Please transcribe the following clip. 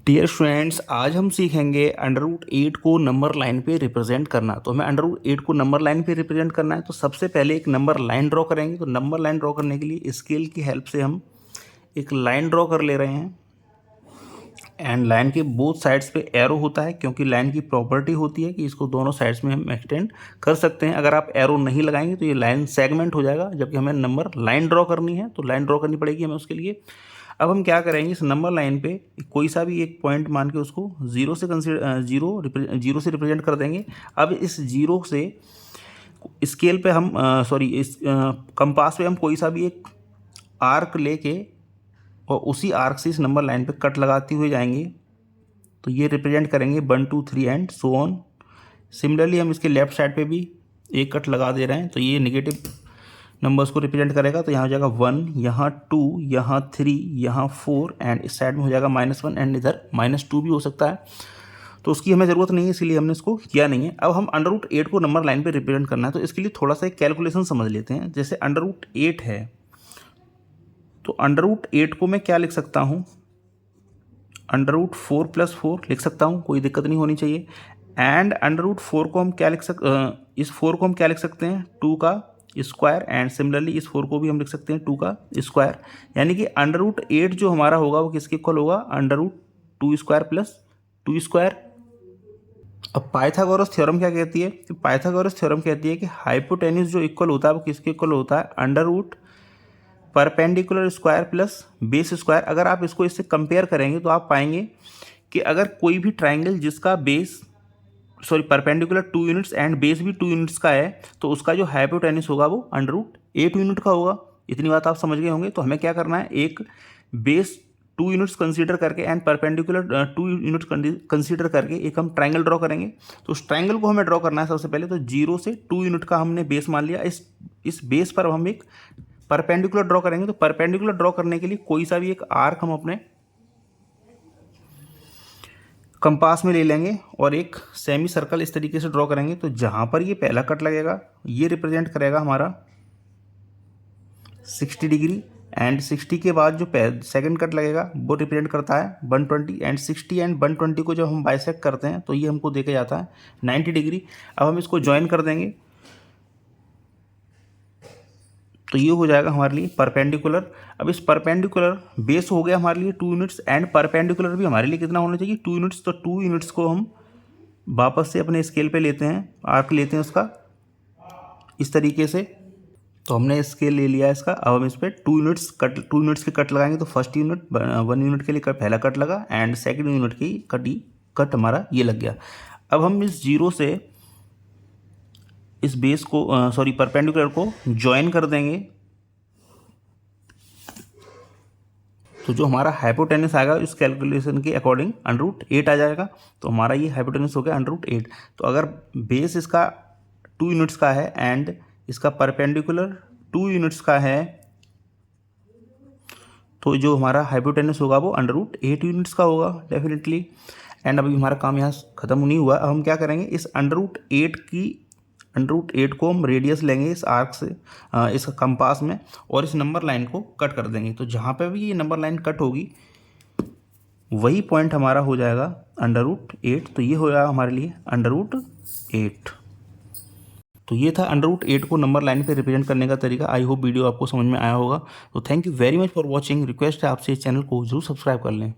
Dear students, आज हम सीखेंगे अंडर रूट 8 को नंबर लाइन पे रिप्रेजेंट करना। तो हमें अंडर रूट 8 को नंबर लाइन पे रिप्रेजेंट करना है। तो सबसे पहले एक नंबर लाइन ड्रॉ करेंगे। तो नंबर लाइन ड्रॉ करने के लिए स्केल की हेल्प से हम एक लाइन ड्रॉ कर ले रहे हैं। एंड लाइन के बोथ साइड्स पे एरो होता है, क्योंकि लाइन की प्रॉपर्टी होती है कि इसको दोनों साइड्स में हम एक्सटेंड कर सकते हैं। अगर आप एरो नहीं लगाएंगे तो ये लाइन सेगमेंट हो जाएगा, जबकि हमें नंबर लाइन ड्रॉ करनी है तो लाइन ड्रॉ करनी पड़ेगी हमें उसके लिए। अब हम क्या करेंगे, इस नंबर लाइन पे कोई सा भी एक पॉइंट मान के उसको जीरो से जीरो से रिप्रेजेंट कर देंगे। अब इस जीरो से स्केल पे हम इस कंपास पे हम कोई सा भी एक आर्क लेके और उसी आर्क से इस नंबर लाइन पे कट लगाते हुए जाएंगे। तो ये रिप्रेजेंट करेंगे 1 2 3 एंड सो ऑन। सिमिलरली हम इसके लेफ्ट साइड पे भी एक कट लगा दे रहे हैं, तो ये नेगेटिव नंबर्स को रिप्रेजेंट करेगा। तो यहाँ हो जाएगा 1, यहाँ 2, यहाँ 3, यहाँ 4 एंड इस साइड में हो जाएगा -1 एंड इधर -2 भी हो सकता है। तो उसकी हमें ज़रूरत नहीं है, इसीलिए हमने इसको किया नहीं है। अब हम अंडर रूट 8 को नंबर लाइन पे रिप्रेजेंट करना है, तो इसके लिए थोड़ा सा एक कैलकुलेशन समझ लेते हैं। जैसे अंडर रूट 8 है, तो अंडर रूट 8 को मैं क्या लिख सकता हूँ, अंडर रूट 4 + 4 लिख सकता हूँ, कोई दिक्कत नहीं होनी चाहिए। एंड अंडर रूट 4 को हम क्या इस 4 को हम क्या लिख सकते हैं, 2 का स्क्वायर। एंड सिमिलरली इस 4 को भी हम लिख सकते हैं 2 का स्क्वायर। यानी कि अंडर रूट 8 जो हमारा होगा वो किसके इक्वल होगा, अंडर रूट 2² + 2 स्क्वायर। अब पाइथागोरस थ्योरम क्या कहती है, कि पाइथागोरस थ्योरम कहती है कि हाइपोटेन्यूज जो इक्वल होता है वो किसके इक्वल होता है, under root perpendicular square plus base square. अगर आप इसको इससे कंपेयर करेंगे तो आप पाएंगे कि अगर कोई भी ट्राइंगल जिसका परपेंडिकुलर 2 यूनिट्स एंड बेस भी 2 यूनिट्स का है, तो उसका जो हाइपोटेन्यूज होगा वो अंडर रूट 8 यूनिट का होगा। इतनी बात आप समझ गए होंगे। तो हमें क्या करना है, एक बेस 2 यूनिट्स कंसीडर करके एंड परपेंडिकुलर 2 यूनिट्स कंसीडर करके एक हम ट्राइंगल ड्रॉ करेंगे। तो उस ट्राइंगल को हमें ड्रॉ करना है सबसे पहले। तो 0 से 2 यूनिट का हमने बेस मान लिया। इस बेस पर हम एक परपेंडिकुलर ड्रॉ करेंगे। तो परपेंडिकुलर ड्रॉ करने के लिए कोई सा भी एक आर्क हम अपने कंपास में ले लेंगे और एक सेमी सर्कल इस तरीके से ड्रॉ करेंगे। तो जहाँ पर ये पहला कट लगेगा ये रिप्रेजेंट करेगा हमारा 60 डिग्री। एंड 60 के बाद जो सेकंड कट लगेगा वो रिप्रेजेंट करता है 120। एंड 60 एंड 120 को जब हम बाइसेक्ट करते हैं तो ये हमको देके जाता है 90 डिग्री। अब हम इसको ज्वाइन कर देंगे, तो ये हो जाएगा हमारे लिए परपेंडिकुलर। अब इस परपेंडिकुलर बेस हो गया हमारे लिए 2 यूनिट्स एंड परपेंडिकुलर भी हमारे लिए कितना होना चाहिए, 2 यूनिट्स। तो 2 यूनिट्स को हम वापस से अपने स्केल पे लेते हैं, आर्क लेते हैं उसका इस तरीके से। तो हमने स्केल ले लिया इसका। अब हम इस पर 2 यूनिट्स के कट लगाएंगे। तो फर्स्ट यूनिट 1 यूनिट के लिए पहला कट लगा एंड सेकेंड यूनिट की कट हमारा ये लग गया। अब हम इस 0 से इस बेस को परपेंडिकुलर को ज्वाइन कर देंगे। तो जो हमारा हाइपोटेन्यूस आएगा इस कैलकुलेशन के अकॉर्डिंग अंडर रूट 8 आ जाएगा। तो हमारा ये हाइपोटेन्यूस हो गया अंडर रूट 8। तो अगर बेस इसका 2 यूनिट्स का है एंड इसका परपेंडिकुलर 2 यूनिट्स का है, तो जो हमारा हाइपोटेन्यूस होगा वो अंडर रूट 8 यूनिट्स का होगा डेफिनेटली। एंड अभी हमारा काम यहाँ ख़त्म नहीं हुआ। अब हम क्या करेंगे, इस अंडर रूट 8 को हम रेडियस लेंगे इस आर्क से इस कंपास में, और इस नंबर लाइन को कट कर देंगे। तो जहाँ पे भी ये नंबर लाइन कट होगी वही पॉइंट हमारा हो जाएगा अंडर रूट 8। तो ये हो जाएगा हमारे लिए अंडर रूट 8। तो ये था अंडर रूट 8 को नंबर लाइन पे रिप्रेजेंट करने का तरीका। आई होप वीडियो आपको समझ में आया होगा। तो thank you very much for watching. Request है आपसे इस चैनल को जरूर सब्सक्राइब कर लें।